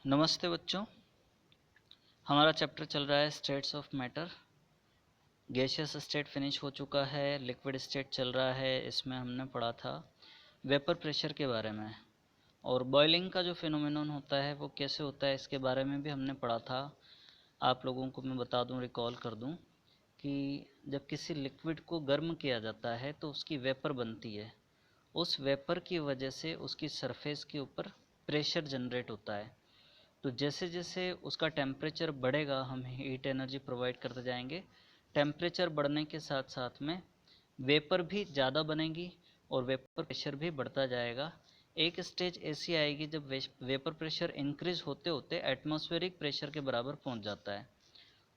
नमस्ते बच्चों। हमारा चैप्टर चल रहा है states of matter. Gaseous state finish हो चुका है, लिक्विड स्टेट चल रहा है। इसमें हमने पढ़ा था वेपर प्रेशर के बारे में, और बॉइलिंग का जो फिनोमेनन होता है वो कैसे होता है इसके बारे में भी हमने पढ़ा था। आप लोगों को मैं बता दूं, रिकॉल कर दूं कि जब किसी लिक्विड को गर्म किया जाता है तो उसकी वेपर बनती है। उस वेपर की वजह से उसकी सरफेस के ऊपर प्रेशर जनरेट होता है। तो जैसे जैसे उसका टेम्परेचर बढ़ेगा हम हीट एनर्जी प्रोवाइड करते जाएंगे। टेम्परेचर बढ़ने के साथ साथ में वेपर भी ज़्यादा बनेगी और वेपर प्रेशर भी बढ़ता जाएगा। एक स्टेज ऐसी आएगी जब वेपर प्रेशर इंक्रीज होते होते एटमॉस्फेरिक प्रेशर के बराबर पहुंच जाता है।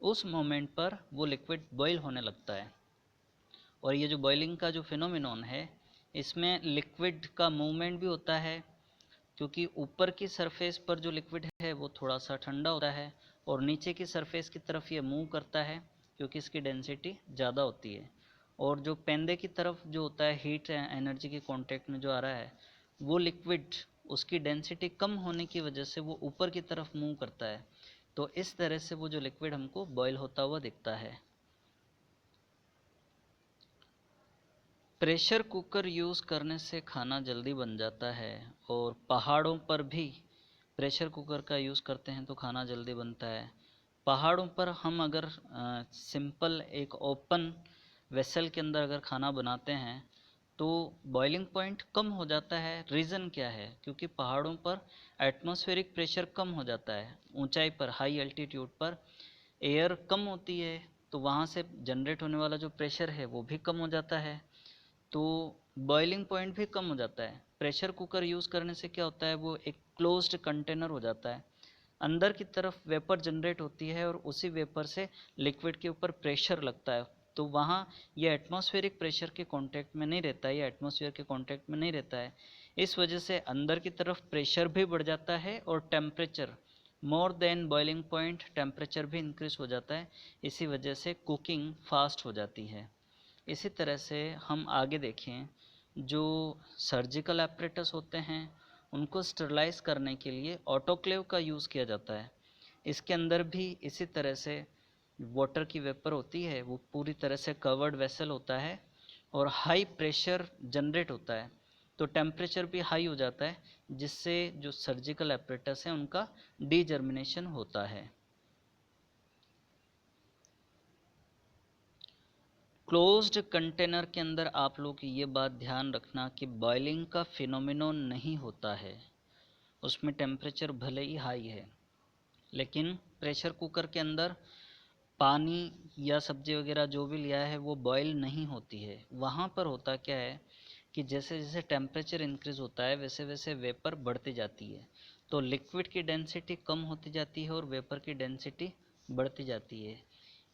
उस मोमेंट पर वो लिक्विड बॉयल होने लगता है। और ये जो बॉइलिंग का जो फिनोमिनॉन है, इसमें लिक्विड का मूवमेंट भी होता है, क्योंकि ऊपर की सरफेस पर जो लिक्विड है वो थोड़ा सा ठंडा होता है और नीचे की सरफेस की तरफ ये मूव करता है क्योंकि इसकी डेंसिटी ज़्यादा होती है। और जो पेंदे की तरफ जो होता है हीट एनर्जी के कांटेक्ट में जो आ रहा है वो लिक्विड, उसकी डेंसिटी कम होने की वजह से वो ऊपर की तरफ मूव करता है। तो इस तरह से वो जो लिक्विड हमको बॉयल होता हुआ दिखता है। प्रेशर कुकर यूज़ करने से खाना जल्दी बन जाता है, और पहाड़ों पर भी प्रेशर कुकर का यूज़ करते हैं तो खाना जल्दी बनता है। पहाड़ों पर हम अगर सिंपल एक ओपन वेसल के अंदर अगर खाना बनाते हैं तो बॉइलिंग पॉइंट कम हो जाता है। रीज़न क्या है? क्योंकि पहाड़ों पर एटमॉस्फेरिक प्रेशर कम हो जाता है। ऊंचाई पर, हाई एल्टीट्यूड पर एयर कम होती है, तो वहाँ से जनरेट होने वाला जो प्रेशर है वो भी कम हो जाता है, तो बॉइलिंग पॉइंट भी कम हो जाता है। प्रेशर कुकर यूज़ करने से क्या होता है, वो एक क्लोज्ड कंटेनर हो जाता है। अंदर की तरफ वेपर जनरेट होती है और उसी वेपर से लिक्विड के ऊपर प्रेशर लगता है। तो वहाँ ये एटमॉस्फेरिक प्रेशर के कांटेक्ट में नहीं रहता है, ये एटमॉस्फेयर के कांटेक्ट में नहीं रहता है। इस वजह से अंदर की तरफ प्रेशर भी बढ़ जाता है और temperature more than boiling point temperature भी इंक्रीज हो जाता है। इसी वजह से कुकिंग फास्ट हो जाती है। इसी तरह से हम आगे देखें, जो सर्जिकल एपरेटस होते हैं उनको स्टरलाइज करने के लिए ऑटोक्लेव का यूज़ किया जाता है। इसके अंदर भी इसी तरह से वाटर की वेपर होती है, वो पूरी तरह से कवर्ड वेसल होता है और हाई प्रेशर जनरेट होता है, तो टेम्परेचर भी हाई हो जाता है, जिससे जो सर्जिकल एपरेटस हैं उनका डीजर्मिनेशन होता है। क्लोज्ड कंटेनर के अंदर आप लोग ये बात ध्यान रखना कि बॉइलिंग का फिनोमिनन नहीं होता है। उसमें टेम्परेचर भले ही हाई है, लेकिन प्रेशर कुकर के अंदर पानी या सब्जी वगैरह जो भी लिया है वो बॉयल नहीं होती है। वहाँ पर होता क्या है कि जैसे जैसे टेम्परेचर इंक्रीज होता है वैसे वैसे वेपर बढ़ती जाती है, तो लिक्विड की डेंसिटी कम होती जाती है और वेपर की डेंसिटी बढ़ती जाती है।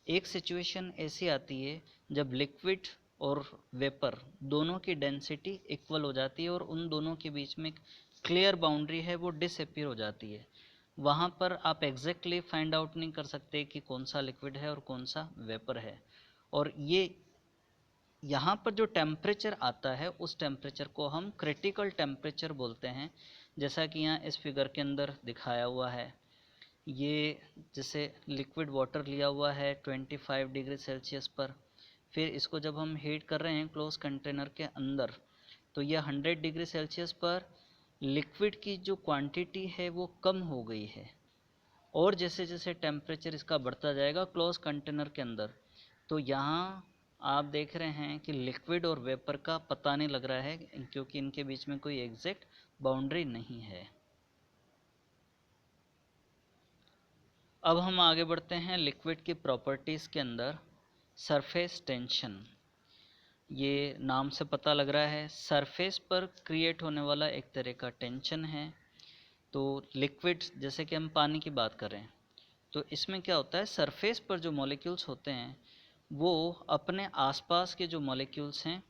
एक सिचुएशन ऐसी आती है जब लिक्विड और वेपर दोनों की डेंसिटी इक्वल हो जाती है और उन दोनों के बीच में क्लियर बाउंड्री है वो डिसअपीयर हो जाती है। वहाँ पर आप एग्जैक्टली फाइंड आउट नहीं कर सकते कि कौन सा लिक्विड है और कौन सा वेपर है। और ये यहाँ पर जो टेम्परेचर आता है उस टेम्परेचर को हम क्रिटिकल टेम्परेचर बोलते हैं। जैसा कि यहाँ इस फिगर के अंदर दिखाया हुआ है, ये जैसे लिक्विड वाटर लिया हुआ है 25 डिग्री सेल्सियस पर, फिर इसको जब हम हीट कर रहे हैं क्लोज कंटेनर के अंदर, तो यह 100 डिग्री सेल्सियस पर लिक्विड की जो क्वांटिटी है वो कम हो गई है। और जैसे जैसे टेम्परेचर इसका बढ़ता जाएगा क्लोज कंटेनर के अंदर, तो यहाँ आप देख रहे हैं कि लिक्विड और वेपर का पता नहीं लग रहा है, क्योंकि इनके बीच में कोई एग्जैक्ट बाउंड्री नहीं है। अब हम आगे बढ़ते हैं लिक्विड की प्रॉपर्टीज़ के अंदर। सरफेस टेंशन, ये नाम से पता लग रहा है सरफेस पर क्रिएट होने वाला एक तरह का टेंशन है। तो लिक्विड, जैसे कि हम पानी की बात करें, तो इसमें क्या होता है, सरफेस पर जो मॉलिक्यूल्स होते हैं वो अपने आसपास के जो मॉलिक्यूल्स हैं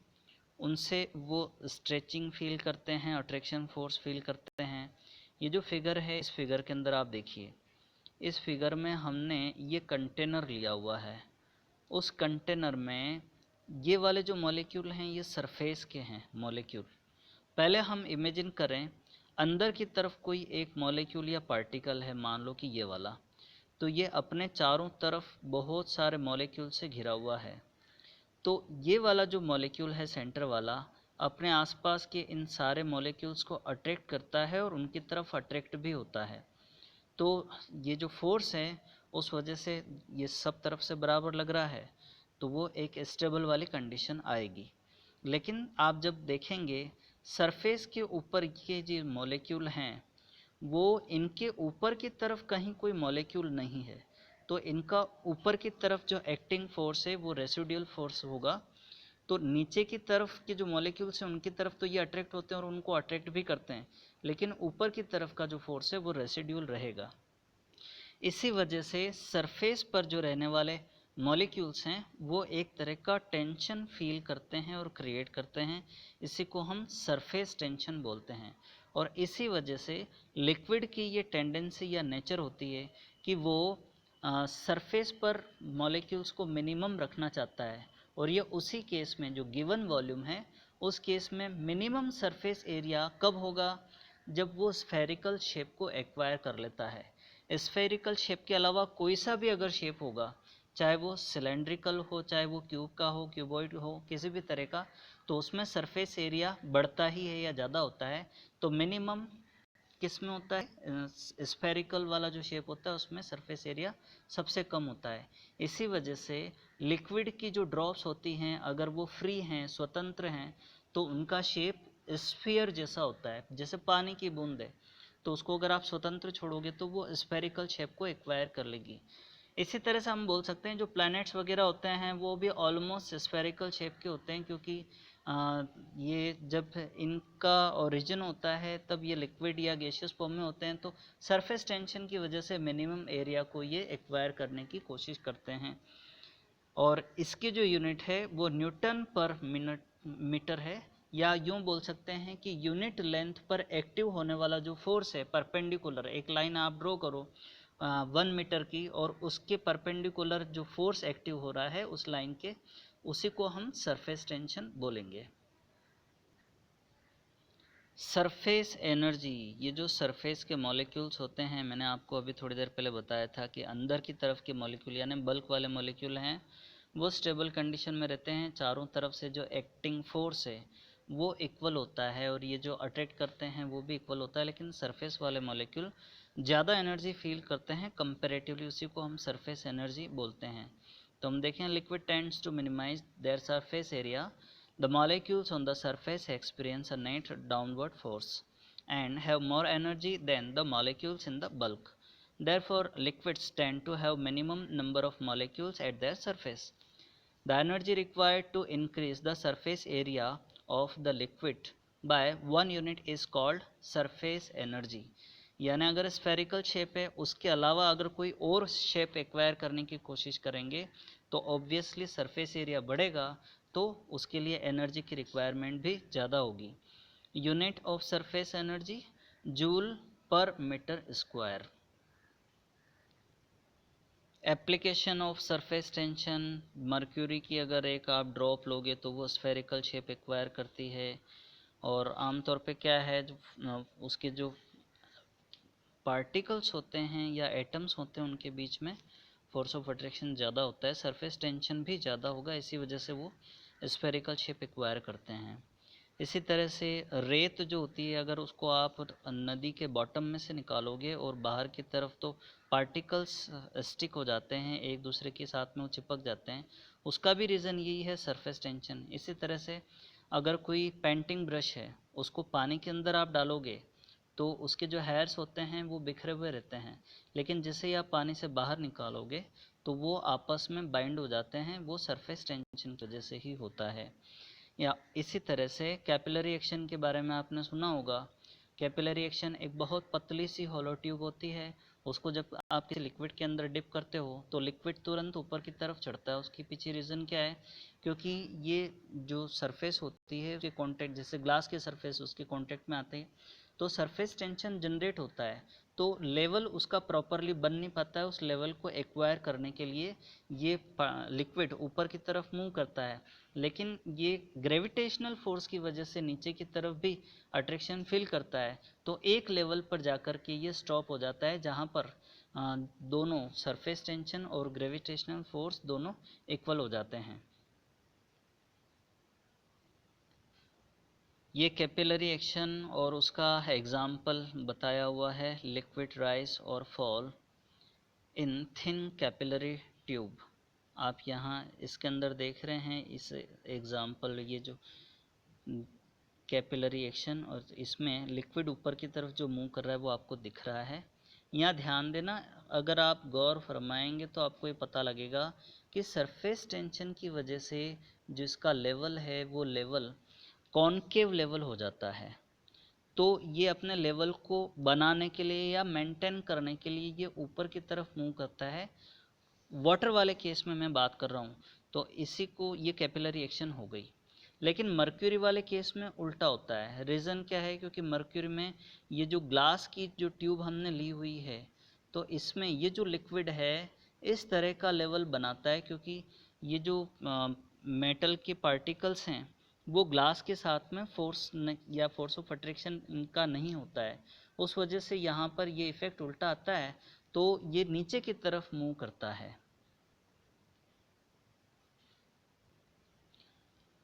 उनसे वो स्ट्रेचिंग फील करते हैं, अट्रैक्शन फोर्स फील करते हैं। ये जो फिगर है, इस फिगर के अंदर आप देखिए, इस फिगर में हमने ये कंटेनर लिया हुआ है। उस कंटेनर में ये वाले जो मॉलिक्यूल हैं ये सरफेस के हैं मॉलिक्यूल। पहले हम इमेजिन करें, अंदर की तरफ कोई एक मॉलिक्यूल या पार्टिकल है, मान लो कि ये वाला, तो ये अपने चारों तरफ बहुत सारे मॉलिक्यूल से घिरा हुआ है। तो ये वाला जो मॉलिक्यूल है सेंटर वाला, अपने आसपास के इन सारे मॉलिक्यूल्स को अट्रैक्ट करता है और उनकी तरफ अट्रैक्ट भी होता है। तो ये जो फोर्स है उस वजह से ये सब तरफ से बराबर लग रहा है, तो वो एक स्टेबल वाली कंडीशन आएगी। लेकिन आप जब देखेंगे सरफेस के ऊपर के जो मॉलिक्यूल हैं वो इनके ऊपर की तरफ कहीं कोई मॉलिक्यूल नहीं है, तो इनका ऊपर की तरफ जो एक्टिंग फोर्स है वो रेसिडुअल फोर्स होगा। तो नीचे की तरफ के जो मॉलिक्यूल्स हैं उनकी तरफ तो ये अट्रैक्ट होते हैं और उनको अट्रैक्ट भी करते हैं, लेकिन ऊपर की तरफ का जो फोर्स है वो रेसिडुअल रहेगा। इसी वजह से सरफेस पर जो रहने वाले मॉलिक्यूल्स हैं वो एक तरह का टेंशन फील करते हैं और क्रिएट करते हैं। इसी को हम सरफेस टेंशन बोलते हैं। और इसी वजह से लिक्विड की ये टेंडेंसी या नेचर होती है कि वो सरफेस पर मॉलिक्यूल्स को मिनिमम रखना चाहता है। और ये उसी केस में जो गिवन वॉल्यूम है उस केस में मिनिमम सरफेस एरिया कब होगा, जब वो स्फेरिकल शेप को एक्वायर कर लेता है। स्फेरिकल शेप के अलावा कोई सा भी अगर शेप होगा, चाहे वो सिलेंड्रिकल हो, चाहे वो क्यूब का हो, क्यूबॉइड हो, किसी भी तरह का, तो उसमें सरफेस एरिया बढ़ता ही है या ज़्यादा होता है। तो मिनिमम किस में होता है, स्फेरिकल वाला जो शेप होता है उसमें सरफेस एरिया सबसे कम होता है। इसी वजह से लिक्विड की जो ड्रॉप्स होती हैं अगर वो फ्री हैं, स्वतंत्र हैं, तो उनका शेप स्फीयर जैसा होता है। जैसे पानी की बूंद है, तो उसको अगर आप स्वतंत्र छोड़ोगे तो वो स्फेरिकल शेप को एक्वायर कर लेगी। इसी तरह से हम बोल सकते हैं जो प्लैनेट्स वगैरह होते हैं वो भी ऑलमोस्ट स्फेरिकल शेप के होते हैं, क्योंकि ये जब इनका ओरिजिन होता है तब ये लिक्विड या गैसियस फॉर्म में होते हैं, तो सरफेस टेंशन की वजह से मिनिमम एरिया को ये एक्वायर करने की कोशिश करते हैं। और इसकी जो यूनिट है वो न्यूटन पर मिनट मीटर है, या यूँ बोल सकते हैं कि यूनिट लेंथ पर एक्टिव होने वाला जो फोर्स है परपेंडिकुलर, एक लाइन आप ड्रॉ करो 1 मीटर की, और उसके परपेंडिकुलर जो फोर्स एक्टिव हो रहा है उस लाइन के, उसी को हम सरफेस टेंशन बोलेंगे। सरफेस एनर्जी, ये जो सरफेस के मॉलिक्यूल्स होते हैं, मैंने आपको अभी थोड़ी देर पहले बताया था कि अंदर की तरफ के मॉलिक्यूल यानी बल्क वाले मॉलिक्यूल हैं वो स्टेबल कंडीशन में रहते हैं। चारों तरफ से जो एक्टिंग फोर्स है वो इक्वल होता है और ये जो अट्रैक्ट करते हैं वो भी इक्वल होता है, लेकिन सरफेस वाले मॉलिक्यूल ज़्यादा एनर्जी फील करते हैं कंपेरेटिवली, उसी को हम सरफेस एनर्जी बोलते हैं। तो हम देखें liquid tends to minimize their surface area, the molecules on the surface experience a net downward force and have more energy than the molecules in the bulk. Therefore, liquids tend to have minimum number of molecules at their surface. The energy required to increase the surface area of the liquid by 1 unit is called surface energy. यानी अगर spherical shape है उसके अलावा अगर कोई और shape acquire करने की कोशिश करेंगे तो ऑब्वियसली सरफेस एरिया बढ़ेगा, तो उसके लिए एनर्जी की रिक्वायरमेंट भी ज़्यादा होगी। Unit of surface energy joule per metre square. Application of surface tension, mercury की अगर एक आप ड्रॉप लोगे तो वो स्फेरिकल शेप एक्वायर करती है, और आमतौर पे क्या है जो उसके जो पार्टिकल्स होते हैं या एटम्स होते हैं उनके बीच में फोर्स ऑफ अट्रैक्शन ज़्यादा होता है, सरफेस टेंशन भी ज़्यादा होगा, इसी वजह से वो स्फेरिकल शेप एक्वायर करते हैं। इसी तरह से रेत जो होती है अगर उसको आप नदी के बॉटम में से निकालोगे और बाहर की तरफ, तो पार्टिकल्स स्टिक हो जाते हैं एक दूसरे के साथ में, वो चिपक जाते हैं, उसका भी रीज़न यही है सरफेस टेंशन। इसी तरह से अगर कोई पेंटिंग ब्रश है उसको पानी के अंदर आप डालोगे तो उसके जो हेयर्स होते हैं वो बिखरे हुए रहते हैं, लेकिन जैसे ही आप पानी से बाहर निकालोगे तो वो आपस में बाइंड हो जाते हैं, वो सरफेस टेंशन की वजह से ही होता है। या इसी तरह से कैपिलरी एक्शन के बारे में आपने सुना होगा। कैपिलरी एक्शन एक बहुत पतली सी होलो ट्यूब होती है, उसको जब आप किसी लिक्विड के अंदर डिप करते हो तो लिक्विड तुरंत ऊपर की तरफ चढ़ता है। उसके पीछे रीज़न क्या है, क्योंकि ये जो सरफेस होती है उसके कांटेक्ट, जैसे ग्लास के सरफेस उसके कांटेक्ट में आते हैं तो सरफेस टेंशन जनरेट होता है, तो लेवल उसका प्रॉपरली बन नहीं पाता है। उस लेवल को एक्वायर करने के लिए ये लिक्विड ऊपर की तरफ मूव करता है, लेकिन ये ग्रेविटेशनल फोर्स की वजह से नीचे की तरफ भी अट्रैक्शन फील करता है। तो एक लेवल पर जाकर के ये स्टॉप हो जाता है, जहाँ पर दोनों सरफेस टेंशन और ग्रेविटेशनल फोर्स दोनों इक्वल हो जाते हैं। ये कैपिलरी एक्शन और उसका एग्जाम्पल बताया हुआ है, लिक्विड राइज और fall in thin capillary tube. आप यहाँ इसके अंदर देख रहे हैं इस एग्जाम्पल, ये जो कैपिलरी एक्शन, और इसमें लिक्विड ऊपर की तरफ जो मूव कर रहा है वो आपको दिख रहा है। यहाँ ध्यान देना, अगर आप गौर फरमाएंगे तो आपको ये पता लगेगा कि सरफेस टेंशन की वजह से जो इसका लेवल है वो लेवल कॉनकेव लेवल हो जाता है। तो ये अपने लेवल को बनाने के लिए या मेंटेन करने के लिए ये ऊपर की तरफ मूव करता है। वाटर वाले केस में मैं बात कर रहा हूँ, तो इसी को ये कैपिलरी एक्शन हो गई। लेकिन मर्क्यूरी वाले केस में उल्टा होता है। रीज़न क्या है? क्योंकि मर्क्यूरी में ये जो ग्लास की जो ट्यूब हमने ली हुई है, तो इसमें ये जो लिक्विड है इस तरह का लेवल बनाता है, क्योंकि ये जो मेटल के पार्टिकल्स हैं वो ग्लास के साथ में फोर्स या फोर्स ऑफ अट्रैक्शन इनका नहीं होता है। उस वजह से यहाँ पर ये इफ़ेक्ट उल्टा आता है, तो ये नीचे की तरफ मूव करता है।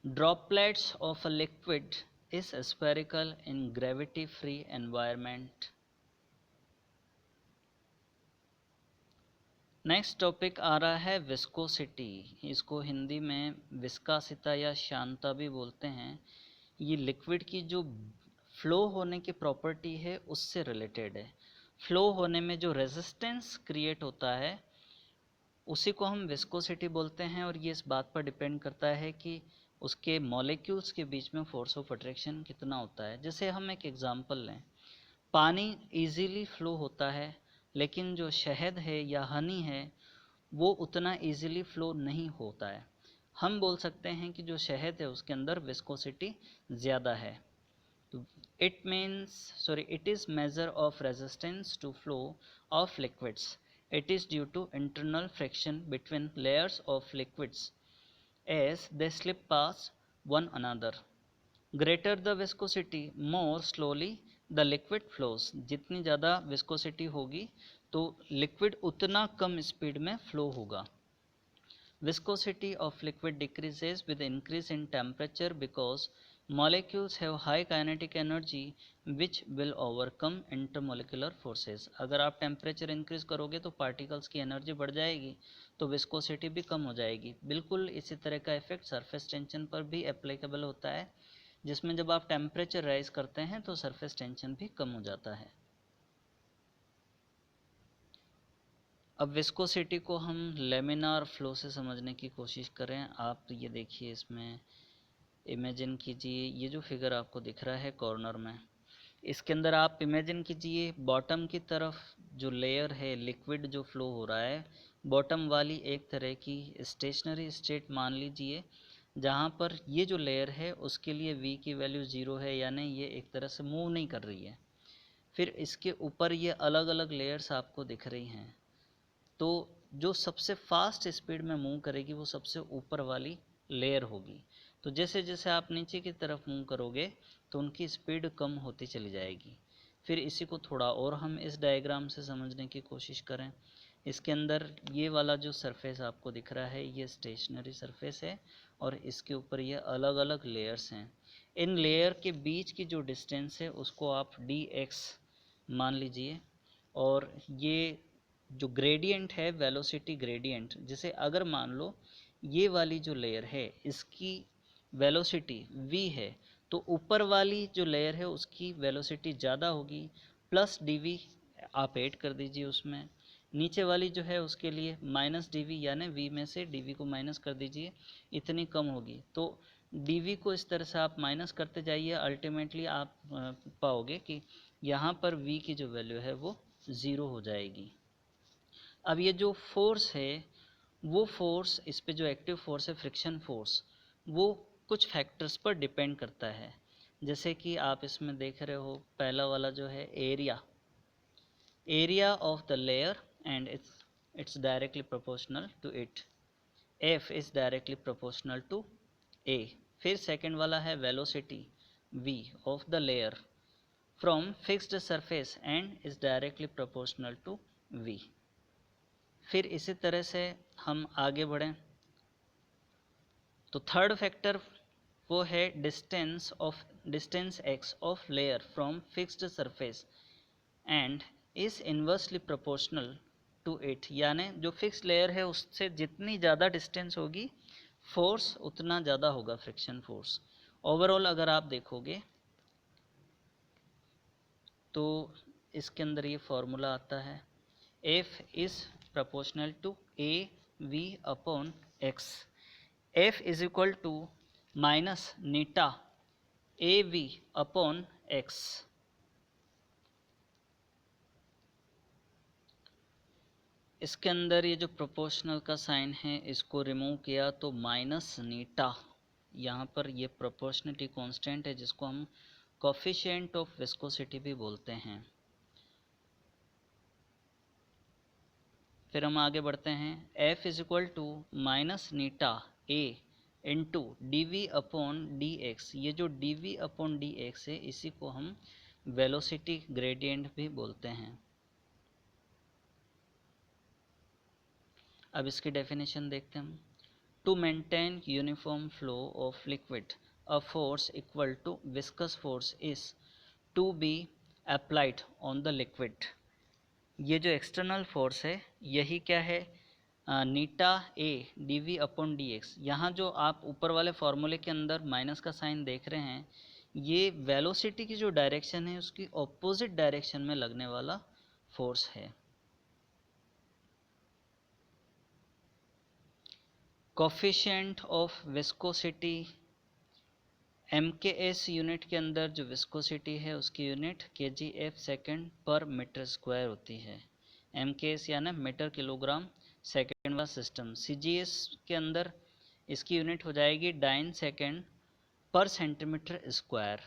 Droplets of a liquid is spherical in gravity-free environment. Next topic आ रहा है विस्कोसिटी। इसको हिंदी में विस्कासिता या शांता भी बोलते हैं। ये लिक्विड की जो फ्लो होने की प्रॉपर्टी है उससे रिलेटेड है। फ्लो होने में जो रेजिस्टेंस क्रिएट होता है उसी को हम विस्कोसिटी बोलते हैं, और ये इस बात पर डिपेंड करता है कि उसके मॉलिक्यूल्स के बीच में फोर्स ऑफ अट्रैक्शन कितना होता है। जैसे हम एक एग्जांपल लें, पानी इजीली फ्लो होता है, लेकिन जो शहद है या हनी है वो उतना इजीली फ्लो नहीं होता है। हम बोल सकते हैं कि जो शहद है उसके अंदर विस्कोसिटी ज़्यादा है। तो it is measure of resistance to flow of liquids. It is due to internal friction between layers of liquids as they slip past one another. Greater the viscosity, more slowly the liquid flows. जितनी ज़्यादा viscosity होगी तो liquid उतना कम speed में flow होगा। Viscosity of liquid decreases with increase in temperature because molecules have high kinetic energy which will overcome intermolecular forces. अगर आप temperature increase करोगे तो पार्टिकल्स की एनर्जी बढ़ जाएगी, तो विस्कोसिटी भी कम हो जाएगी। बिल्कुल इसी तरह का इफेक्ट सरफेस टेंशन पर भी एप्लीकेबल होता है, जिसमें जब आप टेम्परेचर राइज करते हैं तो सरफेस टेंशन भी कम हो जाता है। अब विस्कोसिटी को हम लेमिनार फ्लो से समझने की कोशिश करें। आप ये देखिए, इसमें इमेजिन कीजिए, ये जो फिगर आपको दिख रहा है कॉर्नर में, इसके अंदर आप इमेजिन कीजिए बॉटम की तरफ जो लेयर है लिक्विड जो फ्लो हो रहा है, बॉटम वाली एक तरह की स्टेशनरी स्टेट मान लीजिए, जहाँ पर ये जो लेयर है उसके लिए v की वैल्यू 0 है, यानी ये एक तरह से मूव नहीं कर रही है। फिर इसके ऊपर ये अलग अलग लेयर्स आपको दिख रही हैं, तो जो सबसे फास्ट स्पीड में मूव करेगी वो सबसे ऊपर वाली लेयर होगी। तो जैसे जैसे आप नीचे की तरफ मूव करोगे तो उनकी स्पीड कम होती चली जाएगी। फिर इसी को थोड़ा और हम इस डायग्राम से समझने की कोशिश करें। इसके अंदर ये वाला जो सरफेस आपको दिख रहा है ये स्टेशनरी सरफेस है, और इसके ऊपर ये अलग अलग लेयर्स हैं। इन लेयर के बीच की जो डिस्टेंस है उसको आप dx मान लीजिए, और ये जो ग्रेडियंट है वेलोसिटी ग्रेडियंट, जिसे अगर मान लो ये वाली जो लेयर है इसकी वेलोसिटी v है, तो ऊपर वाली जो लेयर है उसकी वेलोसिटी ज़्यादा होगी, प्लस dv आप ऐड कर दीजिए उसमें। नीचे वाली जो है उसके लिए माइनस dv, यानी v में से dv को माइनस कर दीजिए, इतनी कम होगी। तो dv को इस तरह से आप माइनस करते जाइए, अल्टीमेटली आप पाओगे कि यहाँ पर v की जो वैल्यू है वो 0 हो जाएगी। अब ये जो फोर्स है वो फोर्स, इस पे जो एक्टिव फोर्स है फ्रिक्शन फोर्स, वो कुछ फैक्टर्स पर डिपेंड करता है। जैसे कि आप इसमें देख रहे हो, पहला वाला जो है area of the layer and it's directly proportional to it, F is directly proportional to A. फिर सेकंड वाला है velocity v of the layer from fixed surface and is directly proportional to v। फिर इसी तरह से हम आगे बढ़ें तो थर्ड फैक्टर वो है distance x of layer from fixed surface and is inversely proportional to it, यानी जो फिक्स लेयर है उससे जितनी ज़्यादा डिस्टेंस होगी फोर्स उतना ज़्यादा होगा फ्रिक्शन फोर्स। ओवरऑल अगर आप देखोगे तो इसके अंदर ये फॉर्मूला आता है, F is proportional to a v upon x. F is equal to minus eta a v upon x. इसके अंदर ये जो प्रोपोर्शनल का साइन है इसको रिमूव किया तो माइनस नीटा, यहाँ पर ये प्रोपोर्शनलिटी कांस्टेंट है जिसको हम कोफिशिएंट ऑफ विस्कोसिटी भी बोलते हैं। फिर हम आगे बढ़ते हैं, F is equal to minus eta a into d we upon D x. ये जो d we upon D x है इसी को हम वेलोसिटी ग्रेडियंट भी बोलते हैं। अब इसकी डेफिनेशन देखते हैं हम। To maintain uniform flow of liquid a force equal to viscous force is to be applied on the liquid. ये जो एक्सटर्नल फोर्स है यही क्या है, eta A D we upon D X. यहाँ जो आप ऊपर वाले फॉर्मूले के अंदर माइनस का साइन देख रहे हैं ये वेलोसिटी की जो डायरेक्शन है उसकी ऑपोजिट डायरेक्शन में लगने वाला फोर्स है। Coefficient of viscosity, MKS unit के अंदर जो विस्कोसिटी है उसकी यूनिट kgf सेकेंड पर मीटर स्क्वायर होती है। MKS यानी मीटर किलोग्राम सेकेंड वाला सिस्टम। CGS के अंदर इसकी यूनिट हो जाएगी डाइन सेकेंड पर सेंटीमीटर स्क्वायर।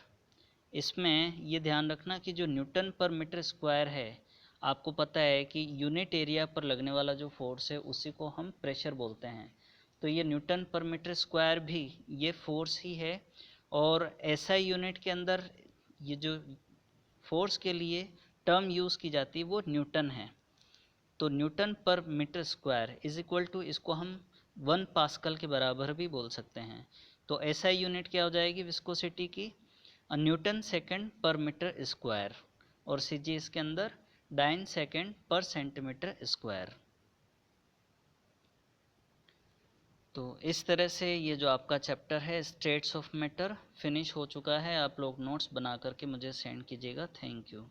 इसमें ये ध्यान रखना कि जो न्यूटन पर मीटर स्क्वायर है, आपको पता है कि यूनिट एरिया पर लगने वाला जो फोर्स है उसी को हम प्रेशर बोलते हैं। तो ये न्यूटन पर मीटर स्क्वायर भी ये फोर्स ही है और SI यूनिट के अंदर ये जो फोर्स के लिए टर्म यूज़ की जाती है वो न्यूटन है। तो newton per metre square is equal to, इसको हम 1 पास्कल के बराबर भी बोल सकते हैं। तो SI यूनिट क्या हो जाएगी विस्कोसिटी की, न्यूटन सेकेंड पर मीटर स्क्वायर, और CGS के अंदर डाइन सेकेंड पर सेंटीमीटर स्क्वायर। तो इस तरह से ये जो आपका चैप्टर है स्टेट्स ऑफ मैटर फिनिश हो चुका है। आप लोग नोट्स बना करके मुझे सेंड कीजिएगा। Thank you.